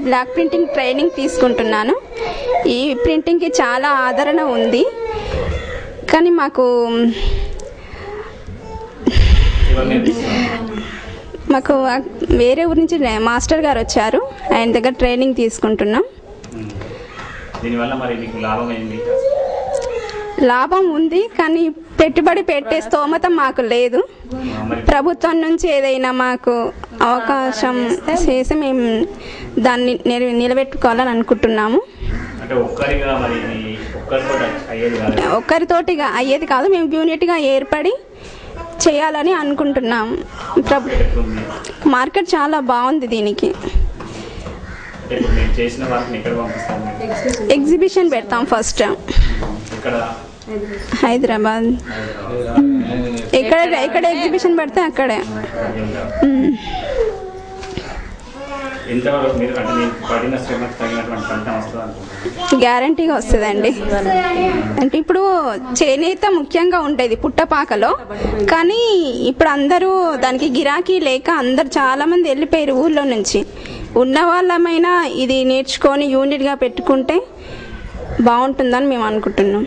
Block printing training తీసుకుంటున్నాను. ఈ ప్రింటింగ్కి చాలా ఆదరణ ఉంది, కానీ మాకు వేరే ఊరి నుంచి మాస్టర్ గారు వచ్చారు, ఆయన దగ్గర ట్రైనింగ్ తీసుకుంటున్నాం. లాభం ఉంది, కానీ పెట్టుబడి పెట్టే స్తోమత మాకు లేదు. ప్రభుత్వం నుంచి ఏదైనా మాకు అవకాశం చేసి మేము దాన్ని నిలబెట్టుకోవాలని అనుకుంటున్నాము. ఒక్కరితోటిగా అయ్యేది కాదు, మేము యూనిట్గా ఏర్పడి చేయాలని అనుకుంటున్నాము. మార్కెట్ చాలా బాగుంది దీనికి. ఎగ్జిబిషన్ పెడతాం ఫస్ట్ హైదరాబాద్. ఎక్కడ ఎగ్జిబిషన్ పెడితే అక్కడే. గ్యారంటీగా వస్తుందండి. అంటే ఇప్పుడు చేనేత ముఖ్యంగా ఉంటుంది పుట్టపాకలో, కానీ ఇప్పుడు అందరూ దానికి గిరాకీ లేక అందరు చాలామంది వెళ్ళిపోయారు ఊళ్ళో నుంచి. ఉన్న వాళ్ళమైనా ఇది నేర్చుకొని యూనిట్గా పెట్టుకుంటే బాగుంటుందని మేము అనుకుంటున్నాం.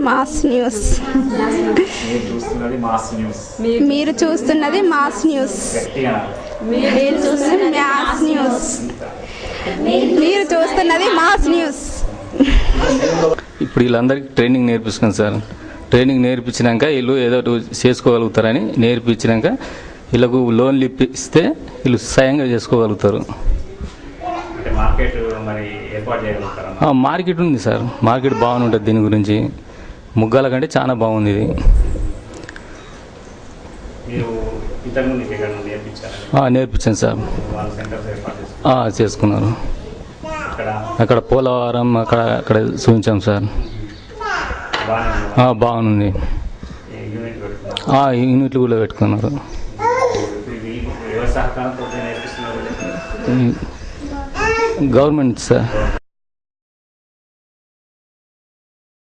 Mass news. మీరు చూస్తున్నది మాస్ న్యూస్. మీరు చూస్తున్నది మాస్ న్యూస్. ఇప్పుడు వీళ్ళందరికీ ట్రైనింగ్ నేర్పిస్తున్నాం సార్. ట్రైనింగ్ నేర్పించినాక వీళ్ళు ఏదో చేసుకోగలుగుతారని నేర్పించినాక వీళ్ళకు లోన్లు ఇప్పిస్తే వీళ్ళు స్వయంగా చేసుకోగలుగుతారు. మార్కెట్ ఉంది సార్, మార్కెట్ బాగానే ఉంటుంది. దీని గురించి ముగ్గాల కంటే చాలా బాగుంది ఇది. నేర్పించాను సార్, చేసుకున్నారు. అక్కడ పోలవరం అక్కడ చూపించాం సార్, బాగుంది. యూనిట్లు కూడా పెట్టుకున్నారు. Government sir.